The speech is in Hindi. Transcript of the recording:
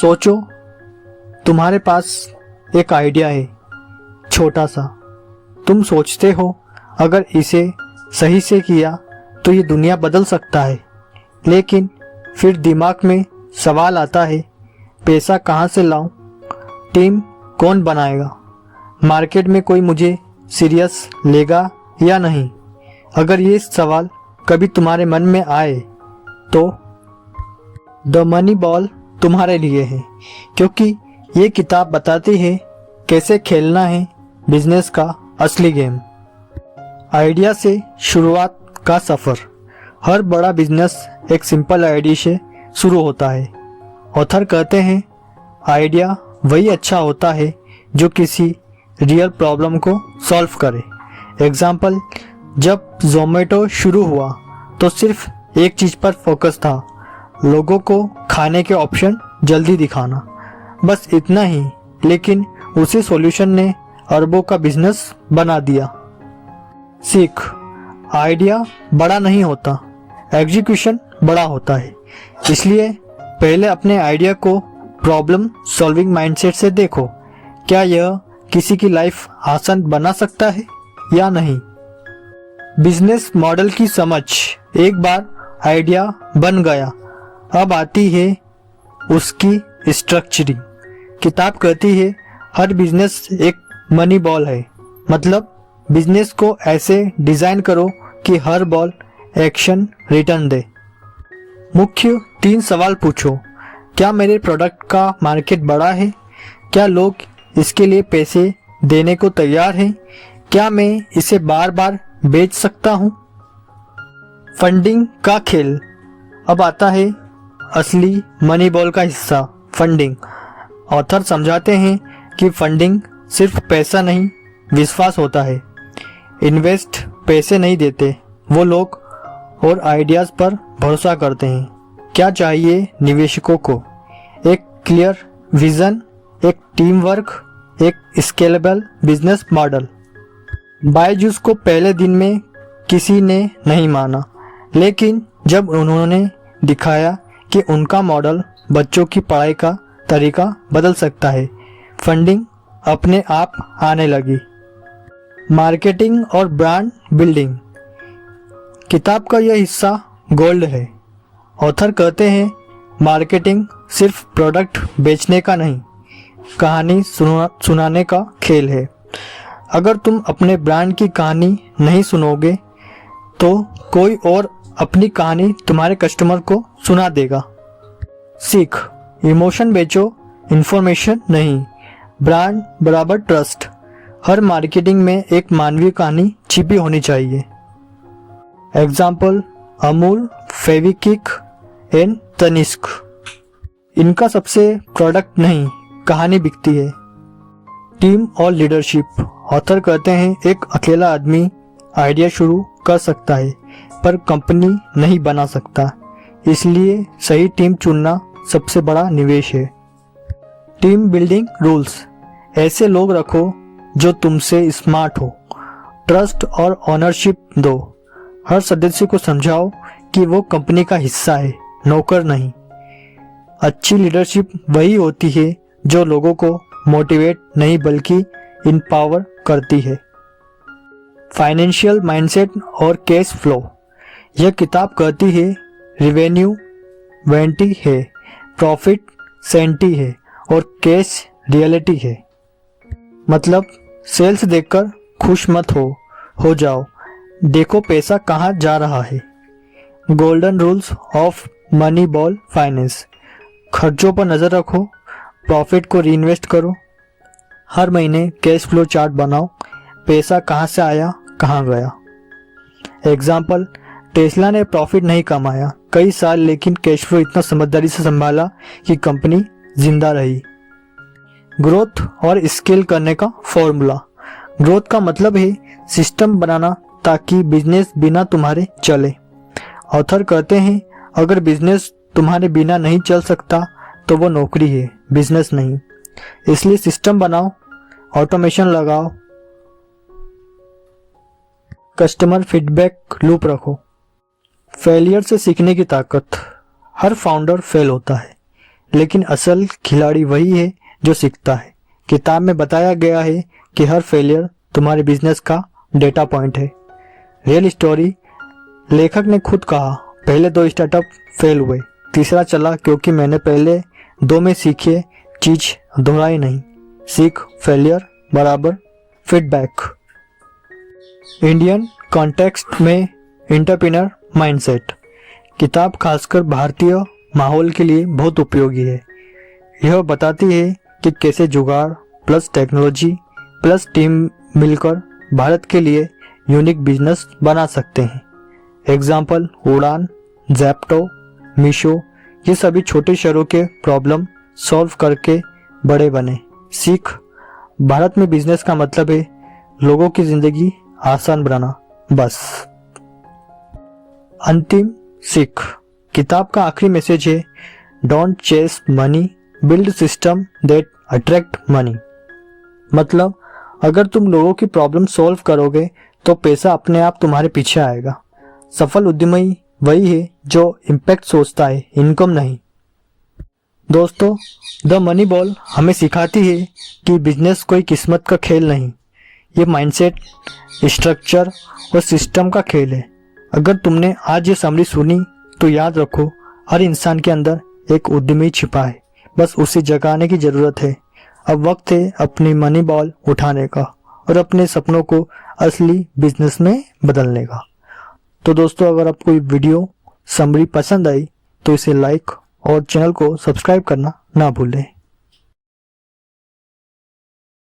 सोचो, तुम्हारे पास एक आइडिया है, छोटा सा। तुम सोचते हो अगर इसे सही से किया तो ये दुनिया बदल सकता है। लेकिन फिर दिमाग में सवाल आता है, पैसा कहाँ से लाऊं? टीम कौन बनाएगा? मार्केट में कोई मुझे सीरियस लेगा या नहीं? अगर ये सवाल कभी तुम्हारे मन में आए तो द मनी बॉल तुम्हारे लिए है, क्योंकि ये किताब बताती है कैसे खेलना है बिजनेस का असली गेम। आइडिया से शुरुआत का सफ़र। हर बड़ा बिजनेस एक सिंपल आइडिया से शुरू होता है। ऑथर कहते हैं, आइडिया वही अच्छा होता है जो किसी रियल प्रॉब्लम को सॉल्व करे। एग्जाम्पल, जब जोमेटो शुरू हुआ तो सिर्फ एक चीज़ पर फोकस था, लोगों को खाने के ऑप्शन जल्दी दिखाना, बस इतना ही। लेकिन उसी सॉल्यूशन ने अरबों का बिजनेस बना दिया। सीख, आइडिया बड़ा नहीं होता, एग्जीक्यूशन बड़ा होता है। इसलिए पहले अपने आइडिया को प्रॉब्लम सॉल्विंग माइंडसेट से देखो, क्या यह किसी की लाइफ आसान बना सकता है या नहीं। बिजनेस मॉडल की समझ। एक बार आइडिया बन गया, अब आती है उसकी स्ट्रक्चरिंग। किताब कहती है हर बिजनेस एक मनी बॉल है, मतलब बिजनेस को ऐसे डिजाइन करो कि हर बॉल एक्शन रिटर्न दे। मुख्य 3 सवाल पूछो। क्या मेरे प्रोडक्ट का मार्केट बड़ा है? क्या लोग इसके लिए पैसे देने को तैयार हैं? क्या मैं इसे बार बार बेच सकता हूँ? फंडिंग का खेल। अब आता है असली मनी बॉल का हिस्सा, फंडिंग। ऑथर समझाते हैं कि फंडिंग सिर्फ पैसा नहीं, विश्वास होता है। इन्वेस्ट पैसे नहीं देते, वो लोग और आइडियाज़ पर भरोसा करते हैं। क्या चाहिए निवेशकों को? एक क्लियर विजन, एक टीम वर्क, एक स्केलेबल बिजनेस मॉडल। बायजूस को पहले दिन में किसी ने नहीं माना, लेकिन जब उन्होंने दिखाया कि उनका मॉडल बच्चों की पढ़ाई का तरीका बदल सकता है, फंडिंग अपने आप आने लगी। मार्केटिंग और ब्रांड बिल्डिंग। किताब का यह हिस्सा गोल्ड है। ऑथर कहते हैं, मार्केटिंग सिर्फ प्रोडक्ट बेचने का नहीं, कहानी सुनाने का खेल है। अगर तुम अपने ब्रांड की कहानी नहीं सुनोगे तो कोई और अपनी कहानी तुम्हारे कस्टमर को सुना देगा। सीख, इमोशन बेचो, इंफॉर्मेशन नहीं। ब्रांड बराबर ट्रस्ट। हर मार्केटिंग में एक मानवीय कहानी छिपी होनी चाहिए। Example, Amul, Fevikwik and Tanishq. इनका सबसे प्रोडक्ट नहीं, कहानी बिकती है। टीम और लीडरशिप। ऑथर कहते हैं, एक अकेला आदमी आइडिया शुरू कर सकता है पर कंपनी नहीं बना सकता, इसलिए सही टीम चुनना सबसे बड़ा निवेश है। Team building rules. ऐसे लोग रखो जो तुमसे स्मार्ट हो। ट्रस्ट और ऑनरशिप दो। हर सदस्य को समझाओ कि वो कंपनी का हिस्सा है, नौकर नहीं। अच्छी लीडरशिप वही होती है जो लोगों को मोटिवेट नहीं बल्कि इम्पावर करती है। फाइनेंशियल माइंडसेट और कैश फ्लो। यह किताब कहती है, रिवेन्यू वेंटी है, प्रॉफिट सेंटी है और कैश रियलिटी है। मतलब सेल्स देखकर खुश मत हो जाओ, देखो पैसा कहाँ जा रहा है। Golden rules of money ball finance. खर्चों पर नज़र रखो, प्रॉफिट को रीइन्वेस्ट करो। हर महीने कैश फ्लो चार्ट बनाओ, पैसा कहाँ से आया, कहाँ गया। एग्जाम्पल, टेस्ला ने प्रॉफिट नहीं कमाया कई साल, लेकिन कैश फ्लो इतना समझदारी से संभाला कि कंपनी जिंदा रही। ग्रोथ और स्केल करने का फॉर्मूला। ग्रोथ का मतलब है सिस्टम बनाना ताकि बिजनेस बिना तुम्हारे चले। ऑथर कहते हैं, अगर बिजनेस तुम्हारे बिना नहीं चल सकता तो वो नौकरी है, बिजनेस नहीं। इसलिए सिस्टम बनाओ, ऑटोमेशन लगाओ, कस्टमर फीडबैक लूप रखो। फेलियर से सीखने की ताकत। हर फाउंडर फेल होता है, लेकिन असल खिलाड़ी वही है जो सीखता है। किताब में बताया गया है कि हर फेलियर तुम्हारे बिजनेस का डेटा पॉइंट है। रियल स्टोरी, लेखक ने खुद कहा, पहले 2 स्टार्टअप फेल हुए, तीसरा चला क्योंकि मैंने पहले 2 में सीखे चीज दोहराई नहीं। सीख फेलियर बराबर फीडबैक। इंडियन कॉन्टेक्स्ट में एंटरप्रेन्योर माइंडसेट किताब खासकर भारतीय माहौल के लिए बहुत उपयोगी है। यह बताती है कि कैसे जुगाड़ प्लस टेक्नोलॉजी प्लस टीम मिलकर भारत के लिए यूनिक बिजनेस बना सकते हैं। एग्जाम्पल उड़ान, ज़ेप्टो, मीशो, ये सभी छोटे शहरों के प्रॉब्लम सॉल्व करके बड़े बने। सीख, भारत में बिजनेस का मतलब है लोगों की जिंदगी आसान बनाना, बस। अंतिम सीख, किताब का आखिरी मैसेज है, don't chase money, build system that attract money. मतलब अगर तुम लोगों की प्रॉब्लम सॉल्व करोगे तो पैसा अपने आप तुम्हारे पीछे आएगा। सफल उद्यमी वही है जो इम्पैक्ट सोचता है, इनकम नहीं। दोस्तों, द मनी बॉल हमें सिखाती है कि बिजनेस कोई किस्मत का खेल नहीं, ये माइंडसेट, स्ट्रक्चर और सिस्टम का खेल है। अगर तुमने आज ये समरी सुनी तो याद रखो, हर इंसान के अंदर एक उद्यमी छिपा है, बस उसे जगाने की जरूरत है। अब वक्त है अपनी मनी बॉल उठाने का और अपने सपनों को असली बिजनेस में बदलने का। तो दोस्तों, अगर आपको ये वीडियो समरी पसंद आई तो इसे लाइक और चैनल को सब्सक्राइब करना ना भूलें।